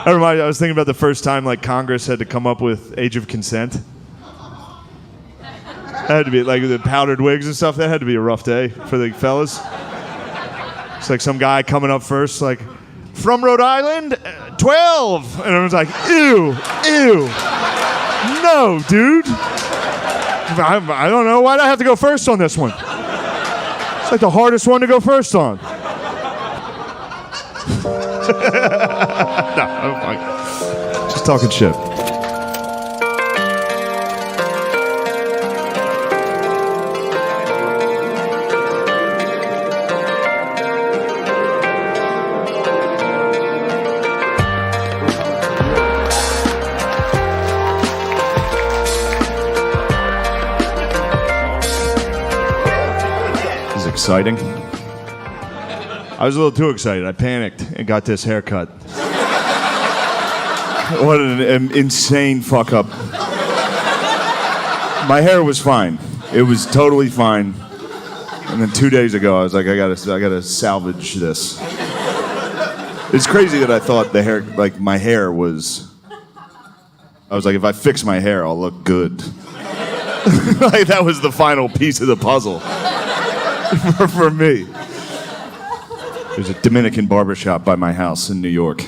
I was thinking about the first time like Congress had to come up with age of consent. That had to be like the powdered wigs and stuff. That had to be a rough day for the fellas. It's like some guy coming up first, like, from Rhode Island, 12. And everyone's like, ew, ew. No, dude. I don't know. Why'd I have to go first on this one? It's like the hardest one to go first on. No, I'm fine. Just talking shit. Exciting. I was a little too excited. I panicked and got this haircut. What an insane fuck up. My hair was fine. It was totally fine. And then 2 days ago, I was like, I gotta salvage this. It's crazy that I thought the hair, like my hair was. I was like, if I fix my hair, I'll look good. Like that was the final piece of the puzzle. For me. There's a Dominican barbershop by my house in New York.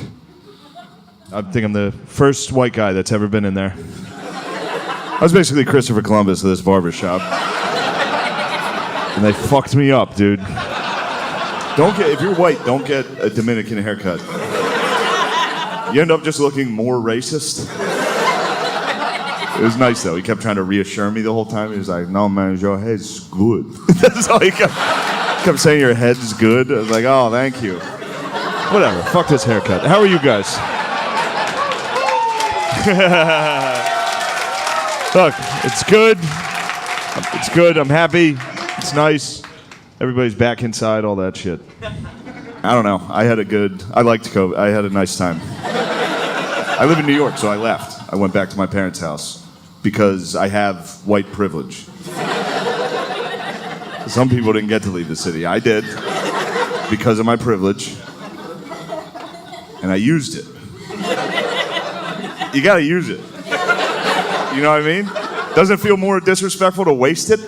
I think I'm the first white guy that's ever been in there. I was basically Christopher Columbus of this barbershop. And they fucked me up, dude. If you're white, don't get a Dominican haircut. You end up just looking more racist. It was nice, though. He kept trying to reassure me the whole time. He was like, no, man, your head's good. That's all he kept saying, your head's good. I was like, oh, thank you. Whatever. Fuck this haircut. How are you guys? Look, it's good. It's good. I'm happy. It's nice. Everybody's back inside, all that shit. I don't know. I liked COVID. I had a nice time. I live in New York, so I left. I went back to my parents' house. Because I have white privilege. Some people didn't get to leave the city. I did, because of my privilege. And I used it. You gotta use it. You know what I mean? Doesn't it feel more disrespectful to waste it?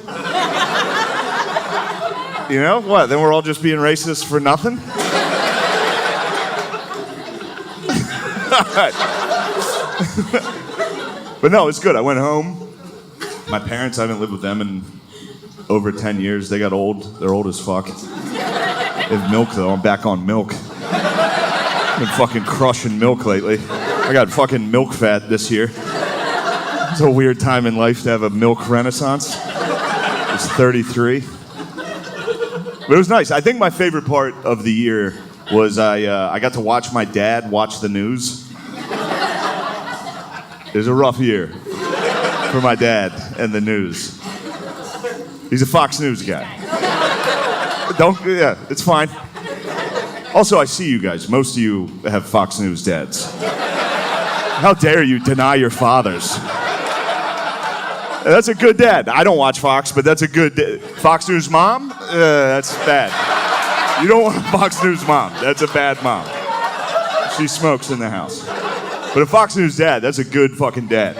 You know? What, then we're all just being racist for nothing? But no, it's good. I went home. My parents, I haven't lived with them in over 10 years. They got old. They're old as fuck. They have milk, though. I'm back on milk. I've been fucking crushing milk lately. I got fucking milk fat this year. It's a weird time in life to have a milk renaissance. I was 33. But it was nice. I think my favorite part of the year was I got to watch my dad watch the news. It was a rough year for my dad and the news. He's a Fox News guy. Yeah, it's fine. Also, I see you guys. Most of you have Fox News dads. How dare you deny your fathers? That's a good dad. I don't watch Fox, but that's a good Fox News mom? That's bad. You don't want a Fox News mom. That's a bad mom. She smokes in the house. But a Fox News dad, that's a good fucking dad.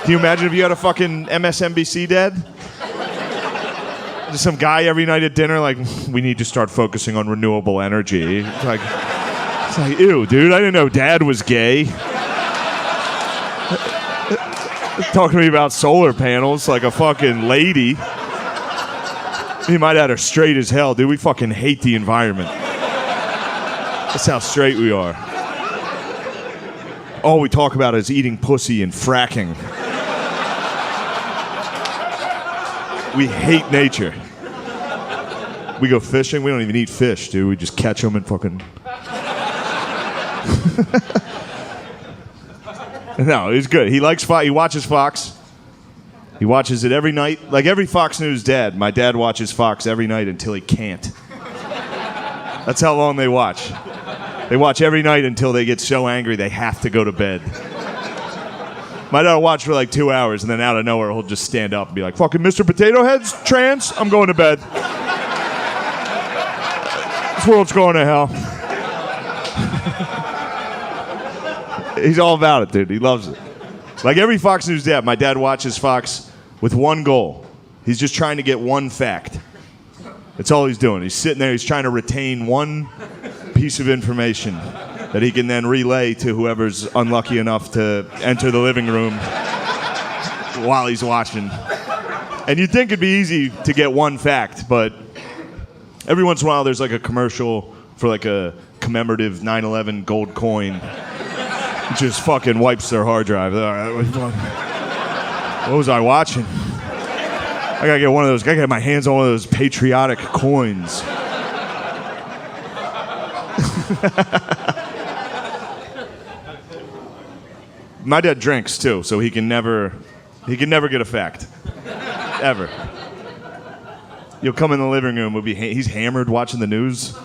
Can you imagine if you had a fucking MSNBC dad? Just some guy every night at dinner like, we need to start focusing on renewable energy. It's like, ew, dude, I didn't know dad was gay. Talking to me about solar panels like a fucking lady. He might have had her straight as hell, dude. We fucking hate the environment. That's how straight we are. All we talk about is eating pussy and fracking. We hate nature. We go fishing. We don't even eat fish, dude. We just catch them and fucking... No, he's good. He likes Fox. He watches Fox. He watches it every night. Like every Fox News dad, my dad watches Fox every night until he can't. That's how long they watch. They watch every night until they get so angry they have to go to bed. My dad will watch for like 2 hours, and then out of nowhere, he'll just stand up and be like, fucking Mr. Potato Head's trans? I'm going to bed. This world's going to hell. He's all about it, dude. He loves it. Like every Fox News dad, my dad watches Fox with one goal. He's just trying to get one fact. That's all he's doing. He's sitting there, he's trying to retain one piece of information that he can then relay to whoever's unlucky enough to enter the living room while he's watching. And you'd think it'd be easy to get one fact, but every once in a while there's like a commercial for like a commemorative 9/11 gold coin. It just fucking wipes their hard drive. What was I watching? I gotta get one of those. I gotta get my hands on one of those patriotic coins. My dad drinks too, so he can never get a fact, ever. You'll come in the living room. He's hammered watching the news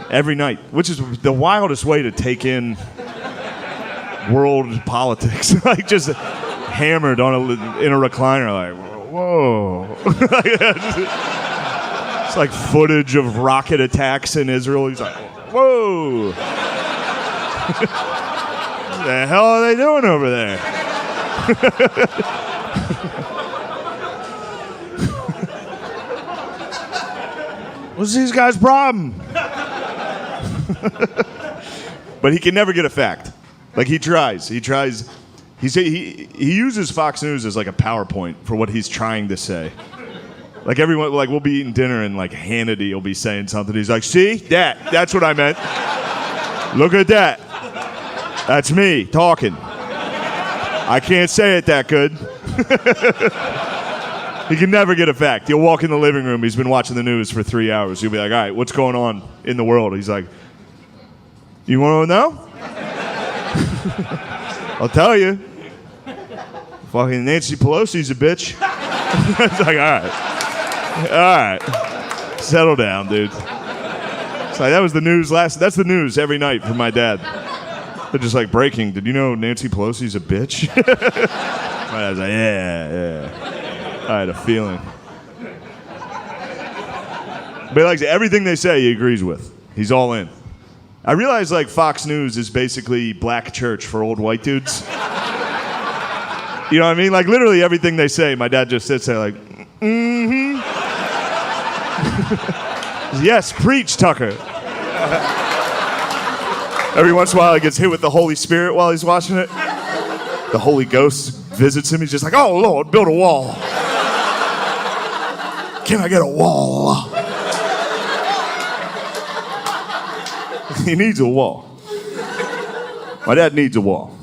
every night, which is the wildest way to take in world politics. Like just hammered in a recliner, like. Whoa. It's like footage of rocket attacks in Israel. He's like, whoa. What the hell are they doing over there? What's these guys' problem? But he can never get a fact. Like he tries. He uses Fox News as like a PowerPoint for what he's trying to say. Like everyone, like we'll be eating dinner and like Hannity will be saying something. He's like, "See that's what I meant. Look at that. That's me talking. I can't say it that good." He can never get a fact. He'll walk in the living room. He's been watching the news for 3 hours. He'll be like, "All right, what's going on in the world?" He's like, "You want to know? I'll tell you. Fucking Nancy Pelosi's a bitch." It's like, all right, settle down, dude. It's like that was the news that's the news every night for my dad. They're just like breaking. Did you know Nancy Pelosi's a bitch? My dad's like, yeah. I had a feeling. But he likes everything they say. He agrees with. He's all in. I realize like Fox News is basically black church for old white dudes. You know what I mean? Like literally everything they say, my dad just sits there like, mm-hmm. Yes, preach, Tucker. Every once in a while he gets hit with the Holy Spirit while he's watching it. The Holy Ghost visits him. He's just like, "Oh Lord, build a wall. Can I get a wall?" He needs a wall. My dad needs a wall.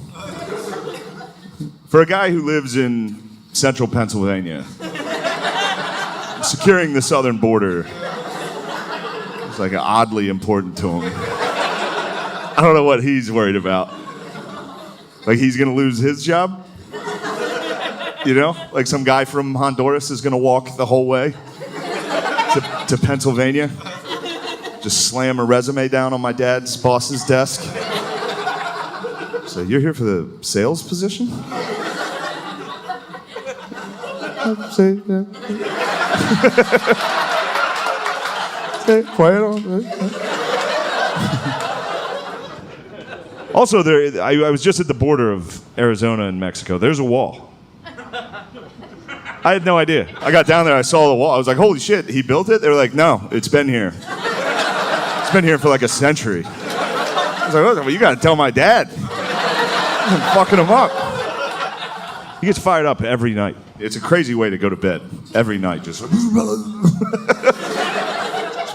For a guy who lives in central Pennsylvania, securing the southern border is like oddly important to him. I don't know what he's worried about. Like he's gonna lose his job? You know? Like some guy from Honduras is gonna walk the whole way to Pennsylvania. Just slam a resume down on my dad's boss's desk. So you're here for the sales position? Say that. Say quiet on. Also, I was just at the border of Arizona and Mexico. There's a wall. I had no idea. I got down there, I saw the wall. I was like, holy shit, he built it? They were like, no, it's been here. It's been here for like a century. I was like, well, you gotta tell my dad. I'm fucking him up. He gets fired up every night. It's a crazy way to go to bed. Every night, just with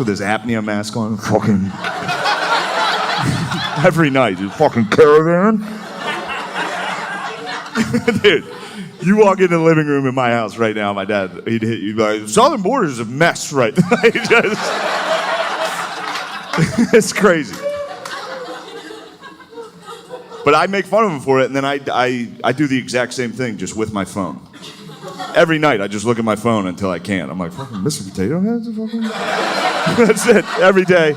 his apnea mask on. Fucking every night, just fucking caravan. Dude, you walk into the living room in my house right now, my dad, he'd hit you like, southern border's a mess right now. It's crazy. But I make fun of him for it, and then I do the exact same thing, just with my phone. Every night, I just look at my phone until I can't. I'm like, fucking Mr. Potato Head? That's it, every day.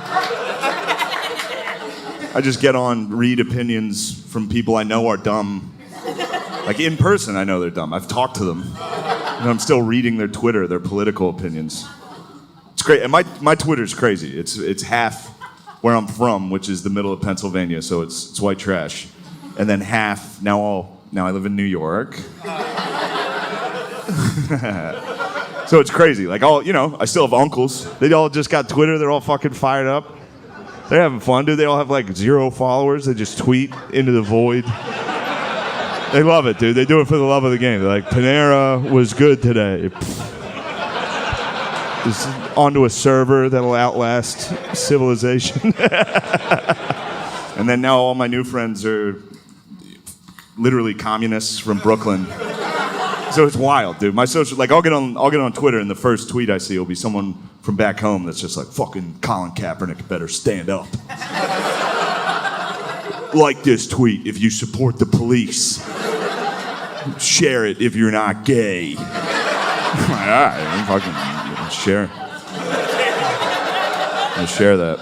I just get on, read opinions from people I know are dumb. Like in person, I know they're dumb. I've talked to them. And I'm still reading their Twitter, their political opinions. It's great, and my Twitter's crazy. It's half where I'm from, which is the middle of Pennsylvania, so it's white trash. and then half now I live in New York. So it's crazy. Like I still have uncles. They all just got Twitter. They're all fucking fired up. They're having fun, dude. They all have like 0 followers. They just tweet into the void. They love it, dude. They do it for the love of the game. They're like, Panera was good today. Just onto a server that'll outlast civilization. And then now all my new friends are literally communists from Brooklyn. So it's wild, dude. My social, like, I'll get on Twitter, and the first tweet I see will be someone from back home that's just like, fucking Colin Kaepernick better stand up. Like this tweet if you support the police. Share it if you're not gay. All right, I'm fucking share. I'll share that.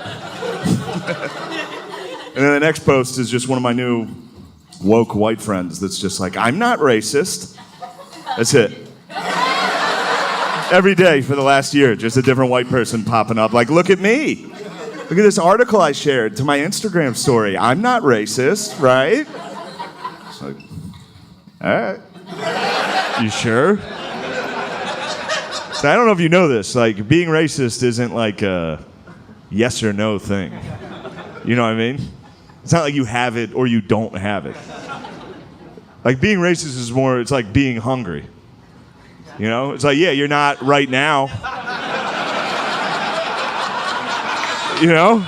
And then the next post is just one of my new woke white friends that's just like, I'm not racist. That's it. Every day for the last year, just a different white person popping up. Like, look at me. Look at this article I shared to my Instagram story. I'm not racist, right? It's like, all right. You sure? So I don't know if you know this. Like, being racist isn't like a yes or no thing. You know what I mean? It's not like you have it or you don't have it. Like, being racist is more, it's like being hungry. You know? It's like, yeah, you're not right now. You know?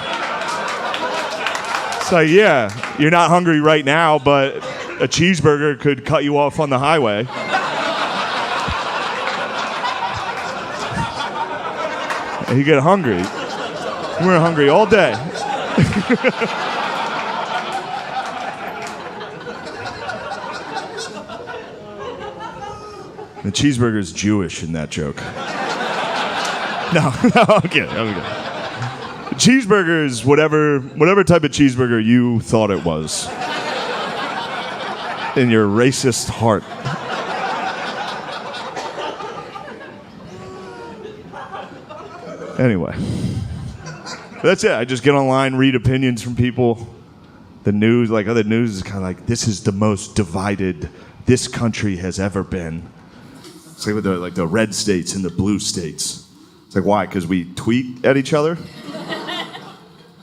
It's like, yeah, you're not hungry right now, but a cheeseburger could cut you off on the highway. And you get hungry. You were hungry all day. The cheeseburger's Jewish in that joke. No, I'm kidding. Cheeseburger is whatever type of cheeseburger you thought it was. In your racist heart. Anyway. That's it. I just get online, read opinions from people. The news, like other news is kind of like, this is the most divided this country has ever been. It's like with the red states and the blue states. It's like, why? Because we tweet at each other?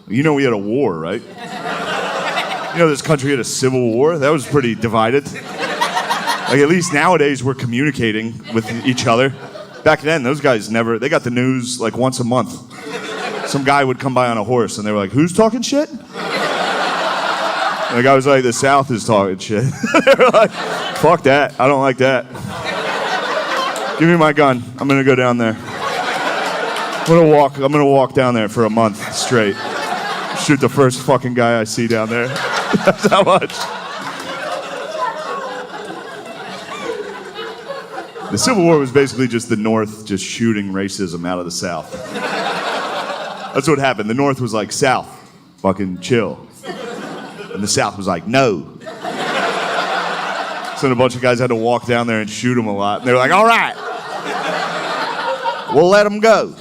You know we had a war, right? You know this country had a civil war? That was pretty divided. Like, at least nowadays we're communicating with each other. Back then, those guys they got the news like once a month. Some guy would come by on a horse and they were like, who's talking shit? And the guy was like, the South is talking shit. They were like, fuck that. I don't like that. Give me my gun. I'm gonna go down there. I'm gonna walk down there for a month straight. Shoot the first fucking guy I see down there. That's how much. The Civil War was basically just the North just shooting racism out of the South. That's what happened. The North was like, South, fucking chill. And the South was like, no. So a bunch of guys had to walk down there and shoot them a lot. And they were like, all right, we'll let them go.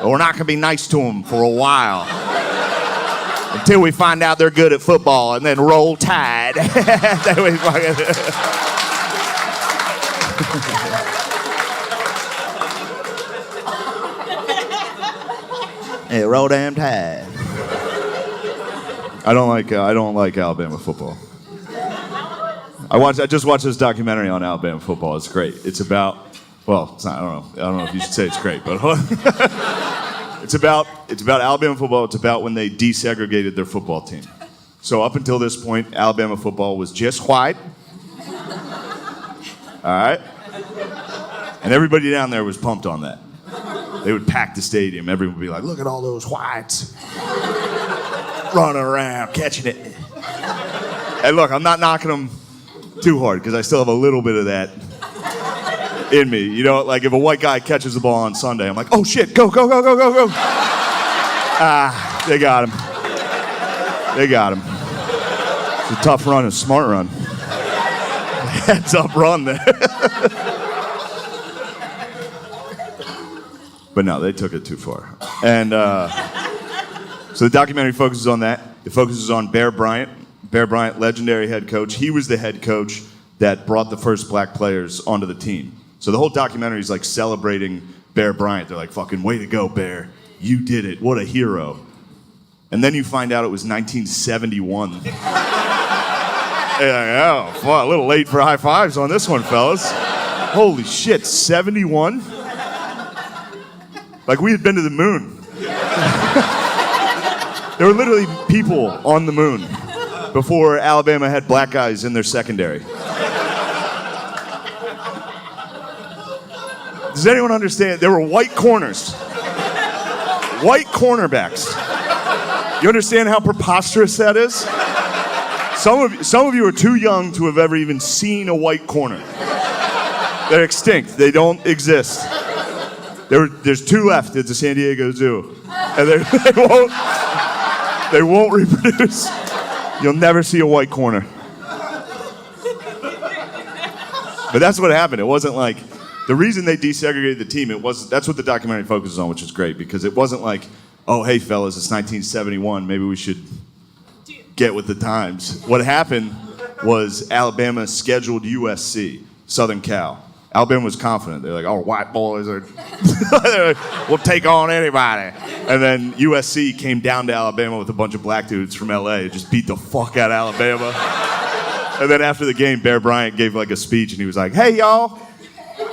But we're not going to be nice to them for a while. Until we find out they're good at football and then roll tide. Then we fucking... Hey, roll damn tide. I don't like Alabama football. I just watched this documentary on Alabama football. It's great. It's about, well, it's not, I don't know if you should say it's great, but it's about Alabama football. It's about when they desegregated their football team. So up until this point, Alabama football was just white. All right? And everybody down there was pumped on that. They would pack the stadium. Everyone would be like, look at all those whites running around, catching it. And look, I'm not knocking them too hard because I still have a little bit of that in me. You know, like if a white guy catches the ball on Sunday, I'm like, oh shit, go, go, go, go, go, go. Ah, they got him. They got him. It's a tough run, a smart run. Heads up run there. But no, they took it too far. And so the documentary focuses on that. It focuses on Bear Bryant. Bear Bryant, legendary head coach. He was the head coach that brought the first black players onto the team. So the whole documentary is like celebrating Bear Bryant. They're like, fucking way to go, Bear. You did it. What a hero. And then you find out it was 1971. And oh, well, a little late for high fives on this one, fellas. Holy shit, 71? Like we had been to the moon. There were literally people on the moon before Alabama had black guys in their secondary. Does anyone understand? There were white corners. White cornerbacks. You understand how preposterous that is? Some of you are too young to have ever even seen a white corner. They're extinct. They don't exist. There's two left at the San Diego Zoo. And they won't reproduce. You'll never see a white corner. But that's what happened. It wasn't like, the reason they desegregated the team, that's what the documentary focuses on, which is great, because it wasn't like, oh, hey, fellas, it's 1971, maybe we should get with the times. What happened was Alabama scheduled USC, Southern Cal. Alabama was confident. They're like, oh, white boys we'll take on anybody. And then USC came down to Alabama with a bunch of black dudes from LA, just beat the fuck out of Alabama. And then after the game, Bear Bryant gave like a speech and he was like, hey, y'all,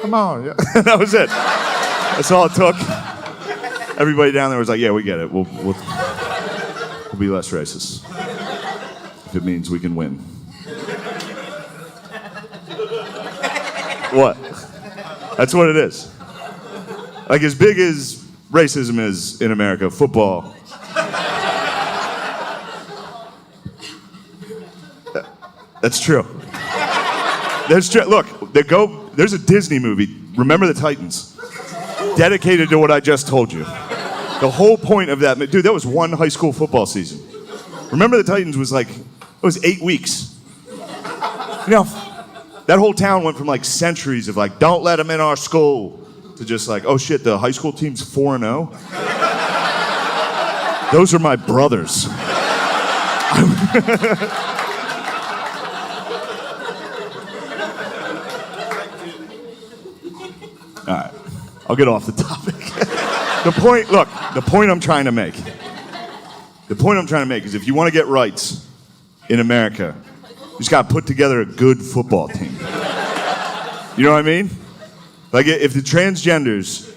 come on. That was it. That's all it took. Everybody down there was like, yeah, we get it. We'll be less racist if it means we can win. What? That's what it is. Like, as big as racism is in America, football. That's true. That's true. Look, there's a Disney movie, Remember the Titans, dedicated to what I just told you. The whole point of that, dude, that was one high school football season. Remember the Titans was like, it was 8 weeks. You know, that whole town went from like centuries of like, don't let them in our school, to just like, oh shit, the high school team's 4-0? Those are my brothers. All right, I'll get off the topic. The point I'm trying to make is if you want to get rights in America, you just got to put together a good football team. You know what I mean? Like if the transgenders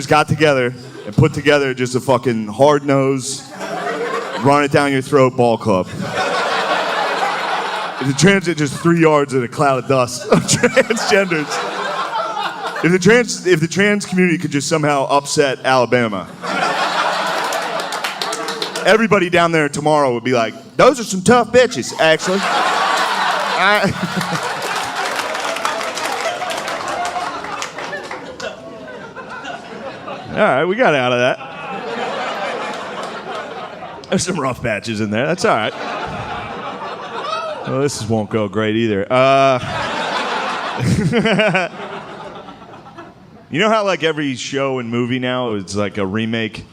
got together and put together just a fucking hard-nosed, run it down your throat ball club. If the just 3 yards in a cloud of dust of transgenders. If the trans community could just somehow upset Alabama, everybody down there tomorrow would be like, those are some tough bitches, actually. All right, we got out of that. There's some rough patches in there. That's all right. Well, this won't go great either. You know how like every show and movie now is like a remake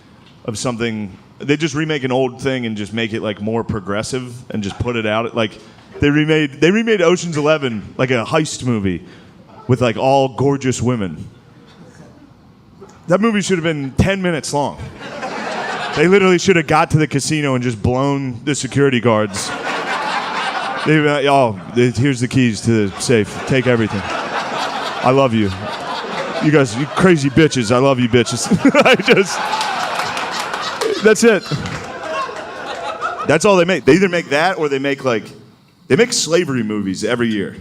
of something? They just remake an old thing and just make it like more progressive and just put it out. Like they remade Ocean's 11 like a heist movie with like all gorgeous women. That movie should have been 10 minutes long. They literally should have got to the casino and just blown the security guards. Here's the keys to the safe. Take everything. I love you. You guys, you crazy bitches. I love you bitches. That's it. That's all they make. They either make that or they make slavery movies every year.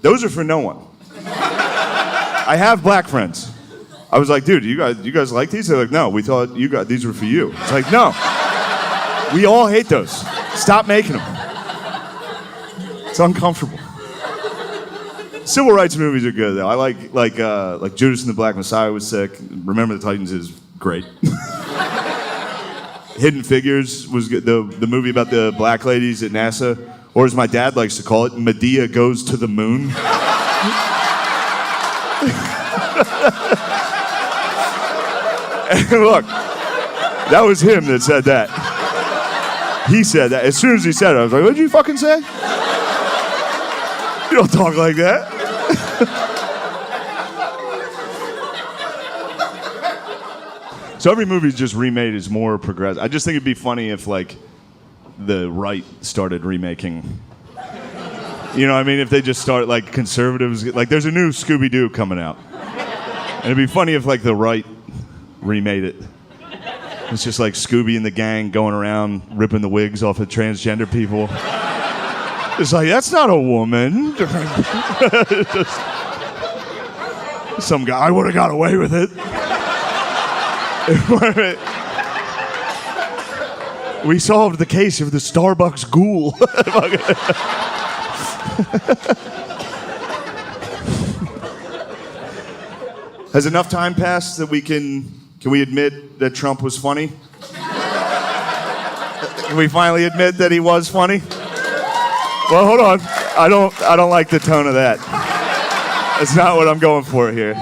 Those are for no one. I have black friends. I was like, dude, you guys like these? They're like, no, we thought these were for you. It's like, no. We all hate those. Stop making them. It's uncomfortable. Civil rights movies are good though. I like Judas and the Black Messiah was sick. Remember the Titans is great. Hidden Figures was good. The movie about the black ladies at NASA, or as my dad likes to call it, Medea Goes to the Moon. Look, that was him that said that. He said that. As soon as he said it, I was like, what did you fucking say? You don't talk like that. So every movie just remade is more progressive. I just think it'd be funny if, like, the right started remaking. You know what I mean? If they just start, like, conservatives. Like, there's a new Scooby-Doo coming out. And it'd be funny if, like, the right remade it. It's just like Scooby and the gang going around ripping the wigs off of transgender people. It's like, that's not a woman. Just, some guy would have got away with it. We solved the case of the Starbucks ghoul. Has enough time passed that can we admit that Trump was funny? Can we finally admit that he was funny? Well, hold on. I don't like the tone of that. That's not what I'm going for here.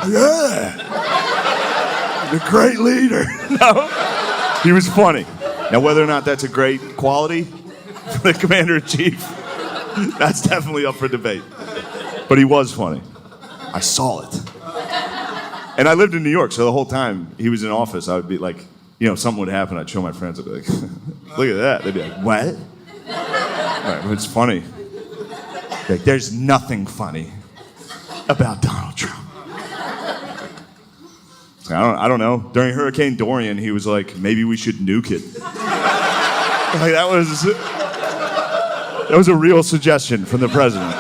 Yeah. The great leader. No. He was funny. Now, whether or not that's a great quality for the commander-in-chief, that's definitely up for debate. But he was funny. I saw it. And I lived in New York, so the whole time he was in office, I would be like, you know, something would happen, I'd show my friends, I'd be like, look at that. They'd be like, what? Right, it's funny. Like, there's nothing funny about Donald Trump. I don't know. During Hurricane Dorian, he was like, maybe we should nuke it. Like, that was a real suggestion from the president.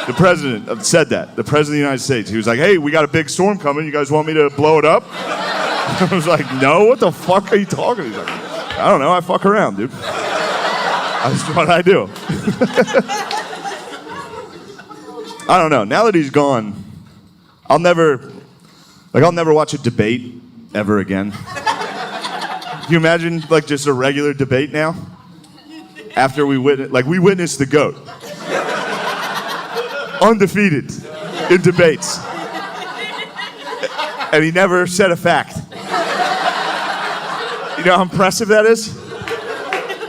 The president said that. The president of the United States. He was like, hey, we got a big storm coming. You guys want me to blow it up? I was like, no, what the fuck are you talking? He's like, I don't know. I fuck around, dude. That's what I do. I don't know. Now that he's gone, I'll never watch a debate ever again. Can you imagine, like, just a regular debate now? After we witnessed the GOAT. Undefeated in debates. And he never said a fact. You know how impressive that is?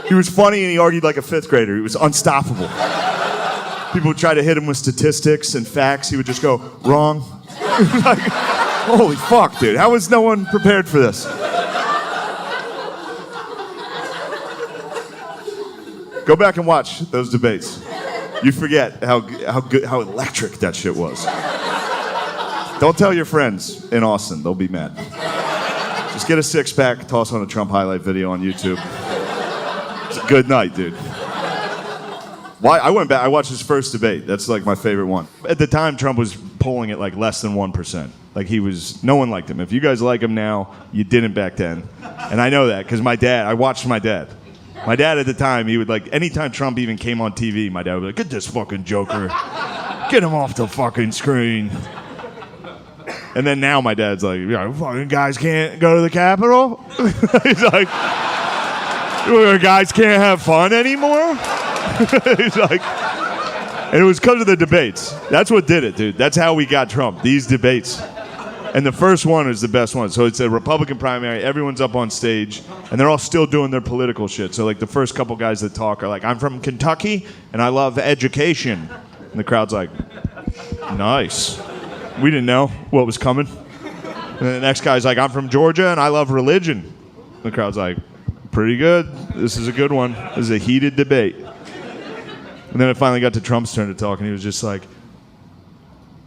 He was funny and he argued like a fifth grader. He was unstoppable. People would try to hit him with statistics and facts. He would just go, wrong. Like, holy fuck, dude. How was no one prepared for this? Go back and watch those debates. You forget how electric that shit was. Don't tell your friends in Austin. They'll be mad. Just get a six-pack, toss on a Trump highlight video on YouTube. It's a good night, dude. I went back. I watched his first debate. That's like my favorite one. At the time, Trump was polling at like less than 1%. Like no one liked him. If you guys like him now, you didn't back then. And I know that because I watched my dad. My dad at the time, he would like, anytime Trump even came on TV, my dad would be like, get this fucking joker. Get him off the fucking screen. And then now my dad's like, fucking guys can't go to the Capitol? He's like, guys can't have fun anymore? He's like, and it was because of the debates. That's what did it, dude. That's how we got Trump, these debates. And the first one is the best one. So it's a Republican primary. Everyone's up on stage, and they're all still doing their political shit. So like the first couple guys that talk are like, I'm from Kentucky, and I love education. And the crowd's like, nice. We didn't know what was coming. And then the next guy's like, I'm from Georgia, and I love religion. And the crowd's like, pretty good. This is a good one. This is a heated debate. And then it finally got to Trump's turn to talk, and he was just like,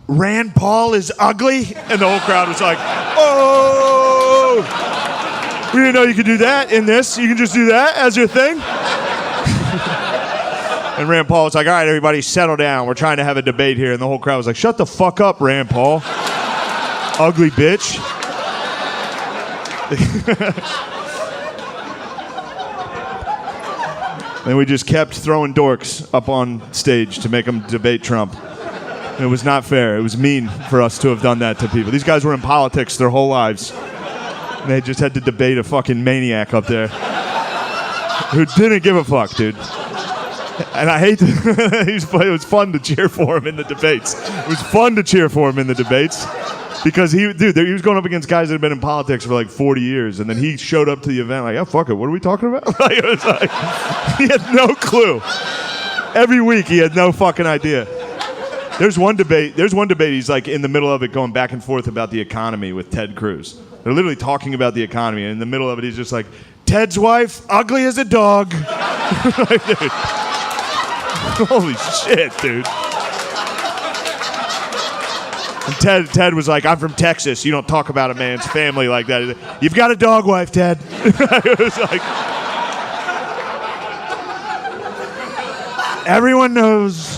Rand Paul is ugly? And the whole crowd was like, oh! We didn't know you could do that in this. You can just do that as your thing? And Rand Paul was like, all right, everybody, settle down. We're trying to have a debate here. And the whole crowd was like, shut the fuck up, Rand Paul. Ugly bitch. And we just kept throwing dorks up on stage to make them debate Trump. It was not fair. It was mean for us to have done that to people. These guys were in politics their whole lives. And they just had to debate a fucking maniac up there who didn't give a fuck, dude. And I hate to, it was fun to cheer for him in the debates. It was fun to cheer for him in the debates because he was going up against guys that had been in politics for like 40 years, and then he showed up to the event like, oh, fuck it, what are we talking about? Like, it was like, he had no clue. Every week he had no fucking idea. There's one debate he's like in the middle of it going back and forth about the economy with Ted Cruz. They're literally talking about the economy, and in the middle of it he's just like, Ted's wife, ugly as a dog. Like, dude. Holy shit, dude. And Ted was like, I'm from Texas. You don't talk about a man's family like that. You've got a dog wife, Ted. It was like, everyone knows.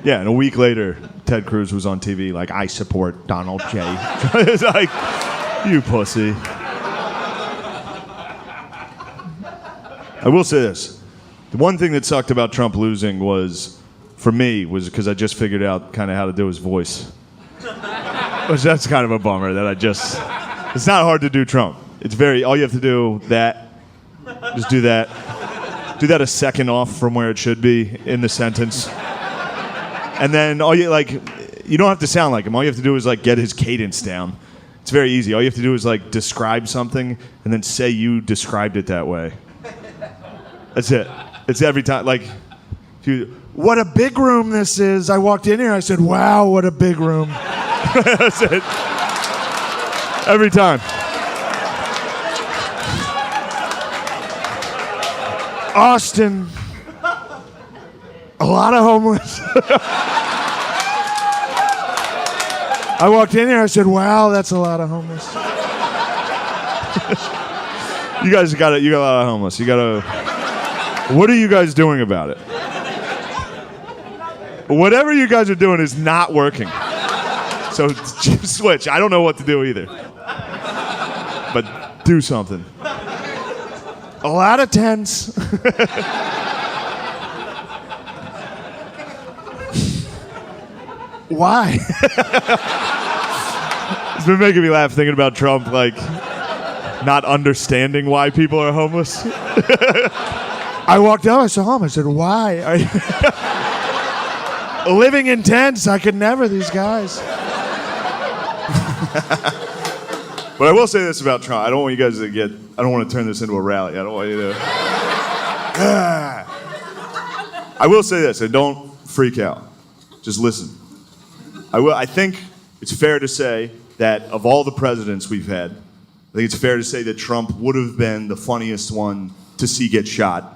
Yeah, and a week later, Ted Cruz was on TV like, I support Donald J. It's like, you pussy. I will say this. The one thing that sucked about Trump losing was, for me, was because I just figured out kind of how to do his voice. Which that's kind of a bummer that it's not hard to do Trump. It's all you have to do just do that. Do that a second off from where it should be in the sentence. And then you don't have to sound like him. All you have to do is like get his cadence down. It's very easy. All you have to do is like describe something and then say you described it that way. That's it. It's every time. Like, what a big room this is. I walked in here, I said, wow, what a big room. That's it. Every time. Austin. A lot of homeless. I walked in here, I said, wow, that's a lot of homeless. You guys got it. You got a lot of homeless. What are you guys doing about it? Whatever you guys are doing is not working. So just switch. I don't know what to do either. But do something. A lot of tents. Why? It's been making me laugh thinking about Trump, like, not understanding why people are homeless. I walked out, I saw him, I said, why? Are you living in tents? I could never, these guys. But I will say this about Trump. I don't want you guys to I don't want to turn this into a rally. I don't want you to. I will say this, and don't freak out. Just listen. I think it's fair to say that of all the presidents we've had, I think it's fair to say that Trump would have been the funniest one to see get shot.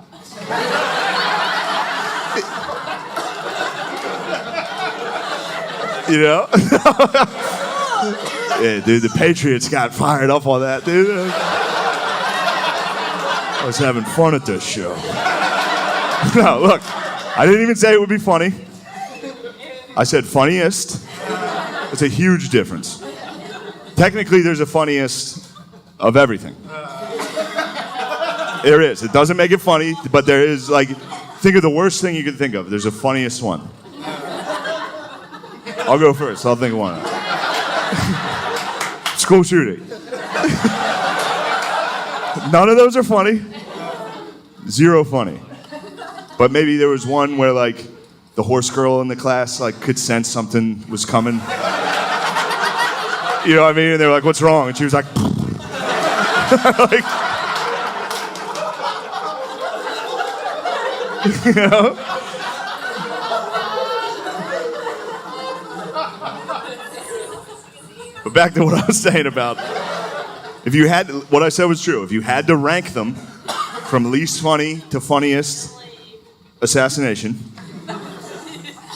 You know? Yeah, dude, the Patriots got fired up on that, dude. I was having fun at this show. No, look, I didn't even say it would be funny. I said funniest. It's a huge difference. Technically, there's a funniest of everything. There is. It doesn't make it funny, but there is, like, think of the worst thing you can think of. There's a funniest one. I'll go first. I'll think of one. School shooting. None of those are funny. Zero funny. But maybe there was one where, like, the horse girl in the class, like, could sense something was coming. You know what I mean? And they were like, what's wrong? And she was like, like, you know? But back to what I was saying about, what I said was true. If you had to rank them from least funny to funniest assassination,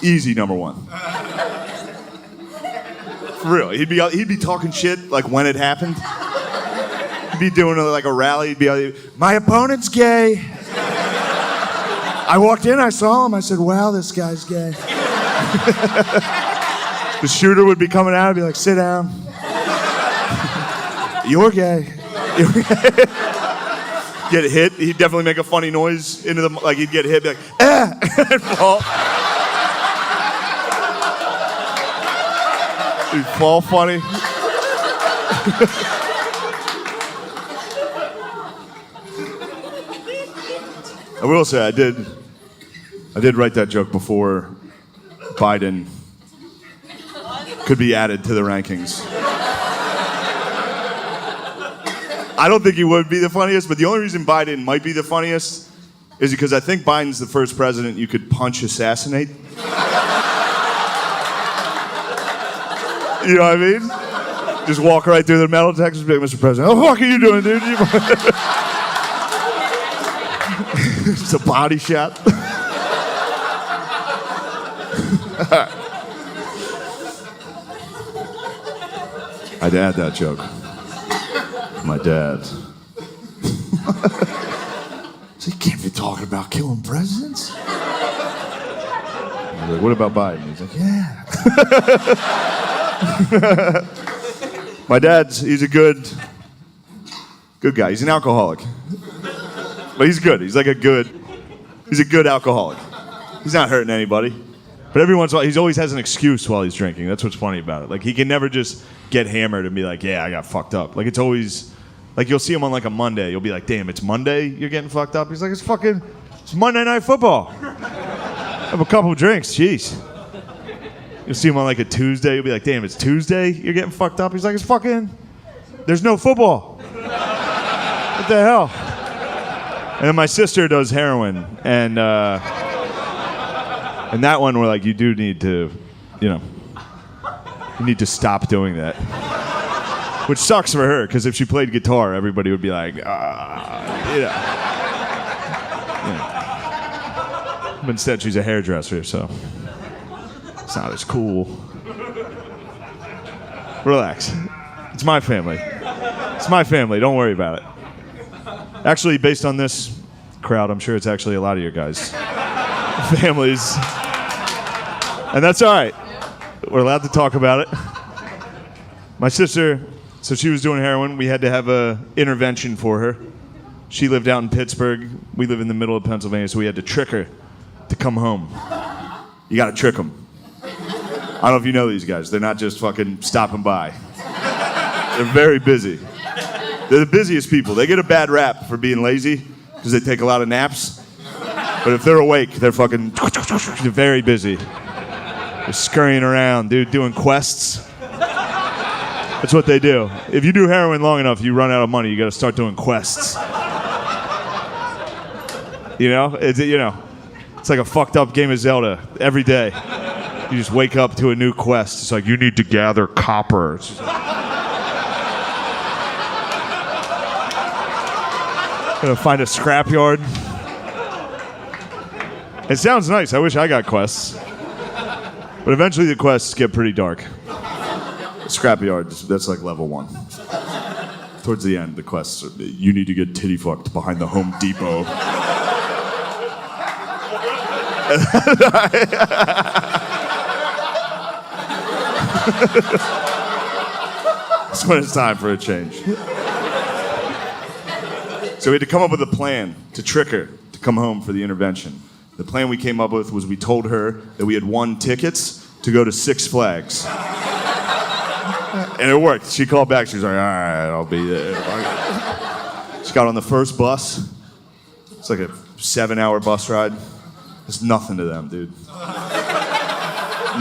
easy number one. For real. He'd be talking shit like when it happened. He'd be doing like a rally. He'd be like, my opponent's gay. I walked in, I saw him, I said, wow, this guy's gay. The shooter would be coming out and be like, sit down. You're gay. You're gay. Get hit, he'd definitely make a funny noise into the, like he'd get hit, be like, ah, and fall. He'd fall funny. I will say I did write that joke before Biden could be added to the rankings. I don't think he would be the funniest, but the only reason Biden might be the funniest is because I think Biden's the first president you could punch assassinate. You know what I mean? Just walk right through the metal detectors and be like, Mr. President, what the fuck are you doing, dude? It's a body shot. I'd add that joke. My dad. So you can't be talking about killing presidents? I was like, what about Biden? He's like, yeah. My dad's, he's a good guy. He's an alcoholic. But he's good. He's a good alcoholic. He's not hurting anybody. But every once in a while, he always has an excuse while he's drinking. That's what's funny about it. Like, he can never just get hammered and be like, yeah, I got fucked up. Like, it's always, like, you'll see him on, like, a Monday. You'll be like, damn, it's Monday? You're getting fucked up? He's like, it's Monday Night Football. Have a couple drinks. Jeez. You'll see him on, like, a Tuesday. You'll be like, damn, it's Tuesday? You're getting fucked up? He's like, there's no football. What the hell? And then my sister does heroin, and that one we're like, you do need to, you need to stop doing that. Which sucks for her, because if she played guitar, everybody would be like, But instead, she's a hairdresser, so it's not as cool. Relax. It's my family. It's my family. Don't worry about it. Actually, based on this crowd, I'm sure it's actually a lot of your guys' families. And that's all right. We're allowed to talk about it. My sister, so she was doing heroin. We had to have an intervention for her. She lived out in Pittsburgh. We live in the middle of Pennsylvania, so we had to trick her to come home. You got to trick them. I don't know if you know these guys. They're not just fucking stopping by. They're very busy. They're the busiest people. They get a bad rap for being lazy because they take a lot of naps. But if they're awake, they're very busy. They're scurrying around, dude, doing quests. That's what they do. If you do heroin long enough, you run out of money. You got to start doing quests. It's like a fucked up game of Zelda every day. You just wake up to a new quest. It's like, you need to gather copper. Gonna find a scrapyard. It sounds nice. I wish I got quests. But eventually the quests get pretty dark. Scrapyard, that's like level 1. Towards the end, the quests are, you need to get titty fucked behind the Home Depot. That's when it's time for a change. So we had to come up with a plan to trick her to come home for the intervention. The plan we came up with was we told her that we had won tickets to go to Six Flags. And it worked. She called back. She was like, all right, I'll be there. She got on the first bus. It's like a 7-hour bus ride. It's nothing to them, dude.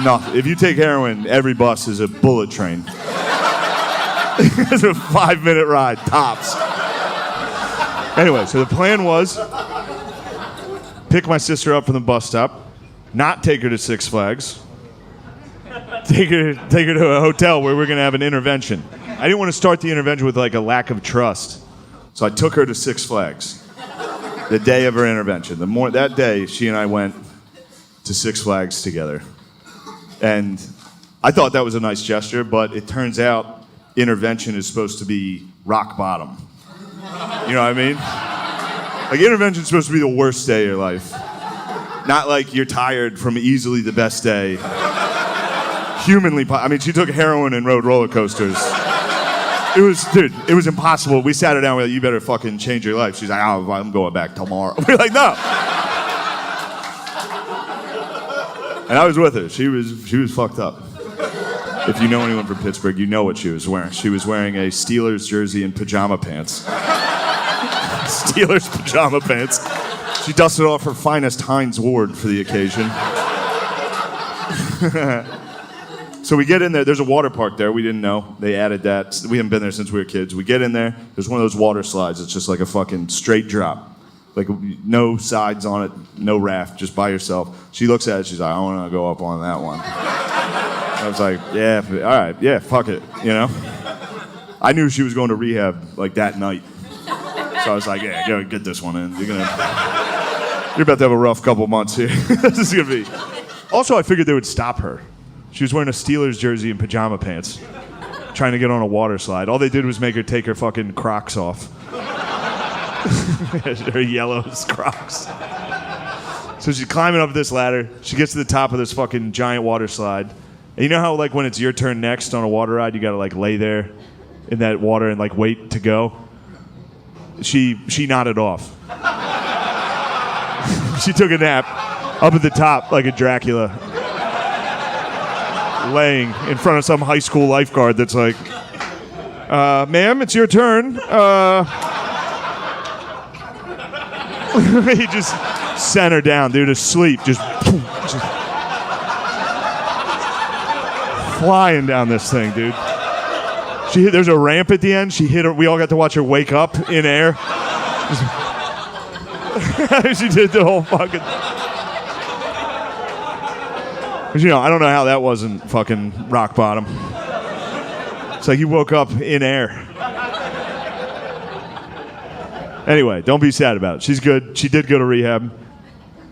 Nothing. If you take heroin, every bus is a bullet train. It's a 5-minute ride, tops. Anyway, so the plan was pick my sister up from the bus stop, not take her to Six Flags, take her to a hotel where we're going to have an intervention. I didn't want to start the intervention with like a lack of trust. So I took her to Six Flags the day of her intervention. That day, she and I went to Six Flags together. And I thought that was a nice gesture, but it turns out intervention is supposed to be rock bottom. You know what I mean? Like, intervention's supposed to be the worst day of your life. Not like you're tired from easily the best day. She took heroin and rode roller coasters. It was impossible. We sat her down, we're like, you better fucking change your life. She's like, oh, I'm going back tomorrow. We're like, no. And I was with her. She was fucked up. If you know anyone from Pittsburgh, you know what she was wearing. She was wearing a Steelers jersey and pajama pants. Steelers pajama pants. She dusted off her finest Heinz Ward for the occasion. So we get in there. There's a water park there. We didn't know. They added that. We haven't been there since we were kids. We get in there. There's one of those water slides. It's just like a fucking straight drop. Like no sides on it, no raft, just by yourself. She looks at it. She's like, I want to go up on that one. I was like, yeah, all right, yeah, fuck it, you know? I knew she was going to rehab like that night. So I was like, yeah, go get this one in. You're about to have a rough couple months here. This is going to be. Also, I figured they would stop her. She was wearing a Steelers jersey and pajama pants, trying to get on a water slide. All they did was make her take her fucking Crocs off. Her yellow Crocs. So she's climbing up this ladder. She gets to the top of this fucking giant water slide. And you know how like when it's your turn next on a water ride, you gotta like lay there in that water and like wait to go? She nodded off. She took a nap up at the top like a Dracula, laying in front of some high school lifeguard that's like, ma'am, it's your turn. He just sent her down, dude, asleep, just flying down this thing, dude. There's a ramp at the end. She hit her. We all got to watch her wake up in air. She did the whole fucking. You know, I don't know how that wasn't fucking rock bottom. It's like you woke up in air. Anyway, don't be sad about it. She's good. She did go to rehab.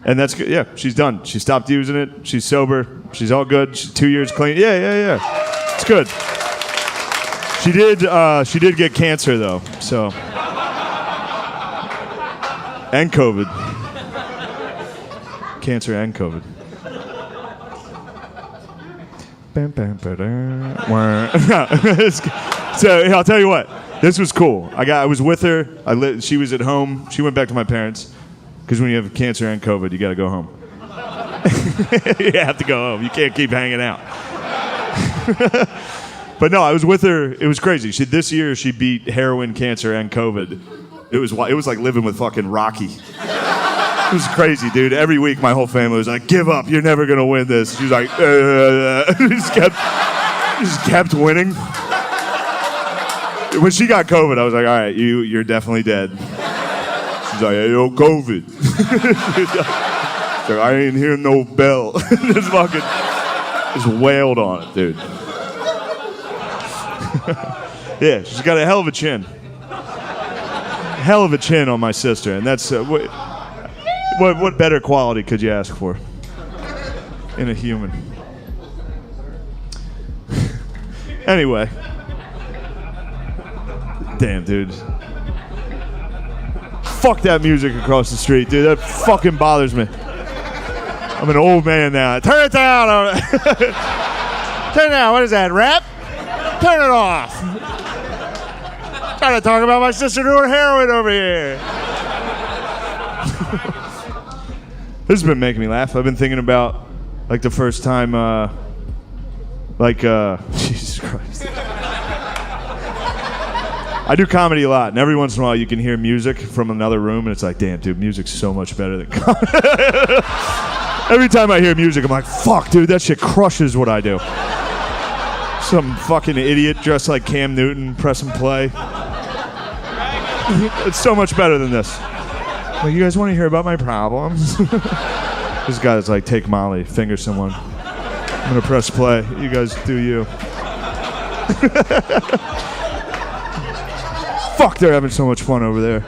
And that's good. Yeah, she's done. She stopped using it. She's sober. She's all good. She's 2 years clean. Yeah. It's good. She did get cancer though. So. And COVID. Cancer and COVID. So I'll tell you what. This was cool. I was with her. She was at home. She went back to my parents. Because when you have cancer and COVID, you got to go home. You have to go home. You can't keep hanging out. But no, I was with her. It was crazy. This year, she beat heroin, cancer, and COVID. It was like living with fucking Rocky. It was crazy, dude. Every week, my whole family was like, give up. You're never going to win this. She was like, just kept winning. When she got COVID, I was like, all right, you're definitely dead. She's like, hey, yo, COVID. She's like, I ain't hear no bell. Just wailed on it, dude. Yeah, she's got a hell of a chin. Hell of a chin on my sister, and that's what better quality could you ask for in a human? Anyway. Damn, dude. Fuck that music across the street, dude. That fucking bothers me. I'm an old man now. Turn it down. Turn it down. What is that, rap? Turn it off. Trying to talk about my sister doing heroin over here. This has been making me laugh. I've been thinking about, like, the first time, Jesus Christ. I do comedy a lot, and every once in a while you can hear music from another room, and it's like, damn, dude, music's so much better than comedy. Every time I hear music, I'm like, fuck, dude, that shit crushes what I do. Some fucking idiot dressed like Cam Newton pressing play. It's so much better than this. Like, you guys want to hear about my problems? This guy that's like, take Molly, finger someone. I'm going to press play. You guys do you. Fuck, they're having so much fun over there.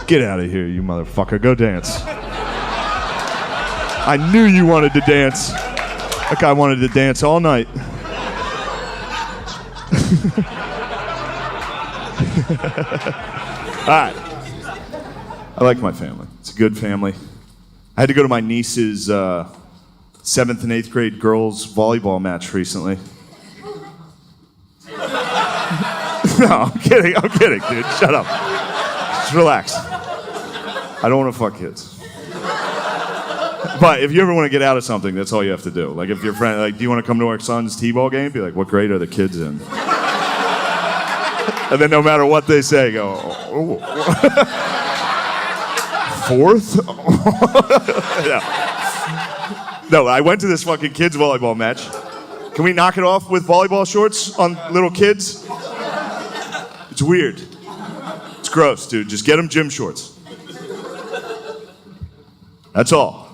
Get out of here, you motherfucker. Go dance. I knew you wanted to dance. That guy wanted to dance all night. All right. I like my family. It's a good family. I had to go to my niece's 7th and 8th grade girls volleyball match recently. No, I'm kidding, dude. Shut up. Just relax. I don't want to fuck kids. But if you ever want to get out of something, that's all you have to do. Like if your friend, like, do you want to come to our son's t-ball game? Be like, what grade are the kids in? And then no matter what they say, go, oh. Fourth? Yeah. No, I went to this fucking kids volleyball match. Can we knock it off with volleyball shorts on little kids? It's weird. It's gross, dude. Just get them gym shorts. That's all.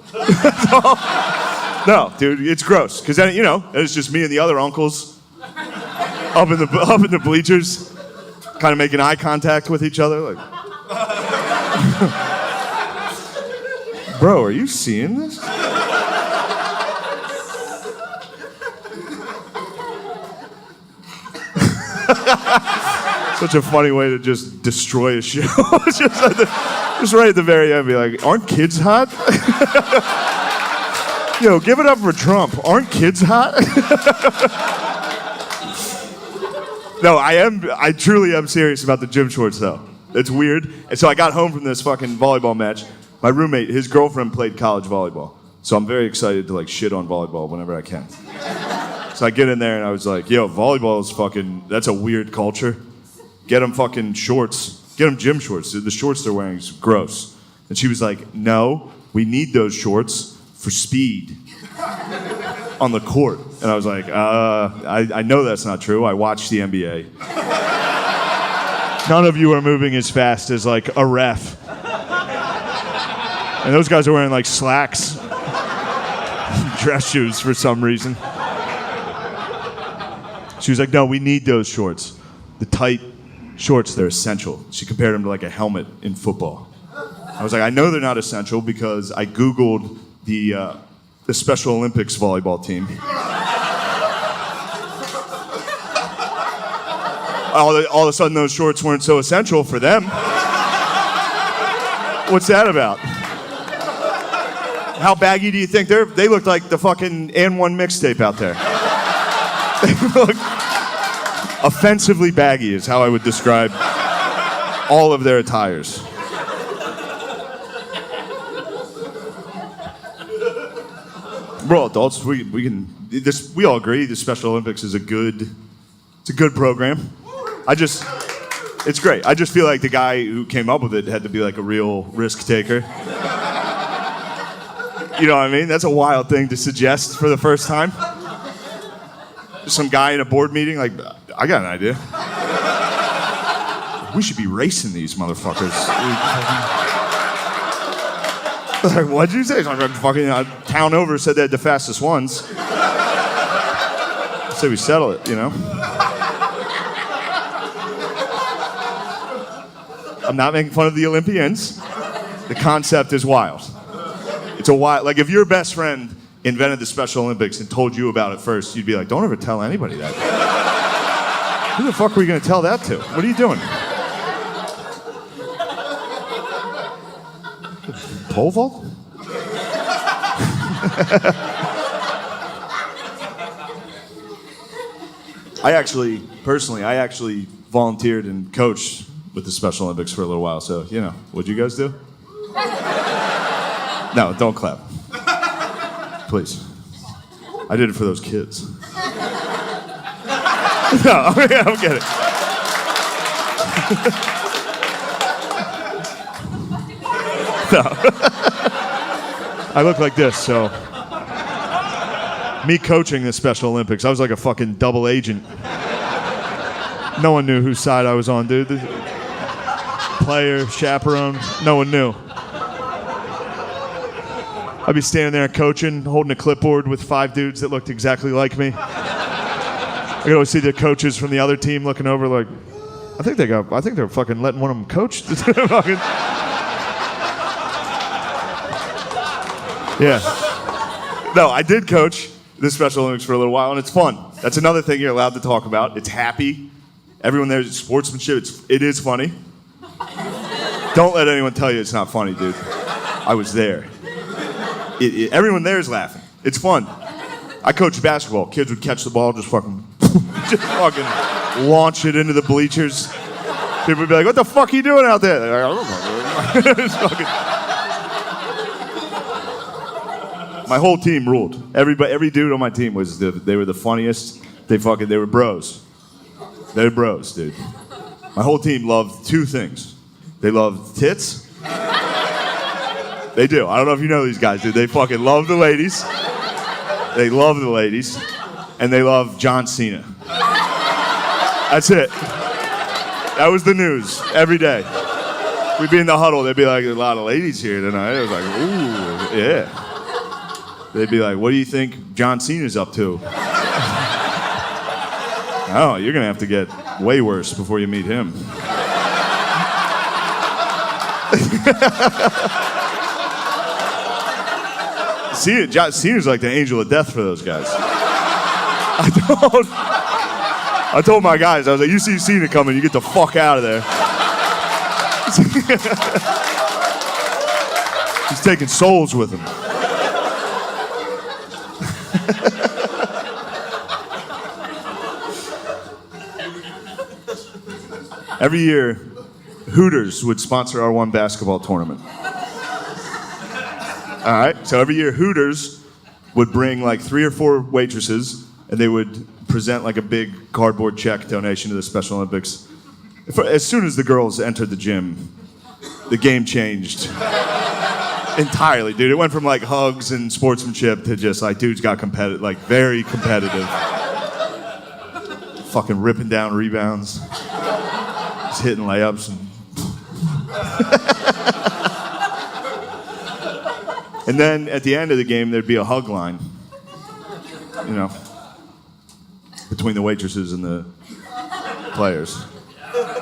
No, dude, it's gross. Because then, it's just me and the other uncles up in the bleachers, kind of making eye contact with each other. Like, bro, are you seeing this? Such a funny way to just destroy a show. just right at the very end, be like, aren't kids hot? Yo, give it up for Trump. Aren't kids hot? No, I truly am serious about the gym shorts, though. It's weird. And so I got home from this fucking volleyball match. My roommate, his girlfriend played college volleyball. So I'm very excited to, like, shit on volleyball whenever I can. So I get in there and I was like, yo, volleyball is fucking, that's a weird culture. Get them fucking shorts. Get them gym shorts. The shorts they're wearing is gross. And she was like, no, we need those shorts for speed on the court. And I was like, I know that's not true. I watch the NBA. None of you are moving as fast as, like, a ref. And those guys are wearing, like, slacks. Dress shoes for some reason. She was like, no, we need those shorts. The tight shorts, they're essential. She compared them to, like, a helmet in football. I was like, I know they're not essential because I Googled the Special Olympics volleyball team. All of a sudden, those shorts weren't so essential for them. What's that about? How baggy do you think they looked like the fucking N1 mixtape out there. They look offensively baggy is how I would describe all of their attires. We're all adults. We all agree the Special Olympics is a good program. It's great. I just feel like the guy who came up with it had to be like a real risk taker. You know what I mean? That's a wild thing to suggest for the first time. Some guy in a board meeting, like, I got an idea. We should be racing these motherfuckers. Like, what'd you say? Fucking town over said they had the fastest ones. So we settle it, I'm not making fun of the Olympians. The concept is wild. It's a wild, like if your best friend invented the Special Olympics and told you about it first, you'd be like, don't ever tell anybody that. Who the fuck are we gonna tell that to? What are you doing? Pole vault? I actually volunteered and coached with the Special Olympics for a little while, so, what'd you guys do? No, don't clap. Please. I did it for those kids. No, I'm kidding. No. I look like this, so. Me coaching the Special Olympics, I was like a fucking double agent. No one knew whose side I was on, dude. Player, chaperone, no one knew. I'd be standing there coaching, holding a clipboard with 5 dudes that looked exactly like me. I could always see the coaches from the other team looking over like, I think they're fucking letting one of them coach. Yeah. No, I did coach the Special Olympics for a little while, and it's fun. That's another thing you're allowed to talk about. It's happy. Everyone there is sportsmanship. It is funny. Don't let anyone tell you it's not funny, dude. I was there. Everyone there is laughing. It's fun. I coached basketball. Kids would catch the ball, just fucking launch it into the bleachers. People would be like, what the fuck are you doing out there? They're like, I don't know. My whole team ruled. Every dude on my team they were the funniest. They were bros. They're bros, dude. My whole team loved two things. They loved tits. They do. I don't know if you know these guys, dude. They fucking love the ladies. They love the ladies. And they love John Cena. That's it. That was the news every day. We'd be in the huddle. They'd be like, a lot of ladies here tonight. I was like, ooh, yeah. They'd be like, what do you think John Cena's up to? Oh, you're going to have to get way worse before you meet him. John Cena's like the angel of death for those guys. I told my guys, I was like, you see Cena coming, you get the fuck out of there. He's taking souls with him. Every year, Hooters would sponsor our one basketball tournament. All right, so every year Hooters would bring like 3 or 4 waitresses, and they would present like a big cardboard check donation to the Special Olympics. As soon as the girls entered the gym, the game changed entirely, dude. It went from like hugs and sportsmanship to just like dudes got competitive, like very competitive. Fucking ripping down rebounds, just hitting layups. And then at the end of the game, there'd be a hug line, you know, between the waitresses and the players.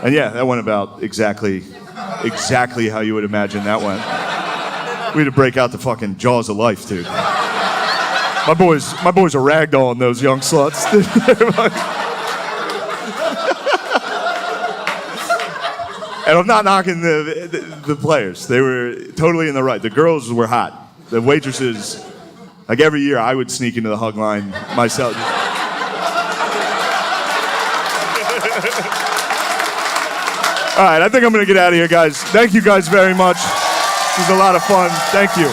And yeah, that went about exactly how you would imagine that went. We had to break out the fucking jaws of life, dude. My boys are ragdolling those young sluts. And I'm not knocking the players. They were totally in the right. The girls were hot. The waitresses, like every year, I would sneak into the hug line myself. All right, I think I'm going to get out of here, guys. Thank you guys very much. This was a lot of fun. Thank you.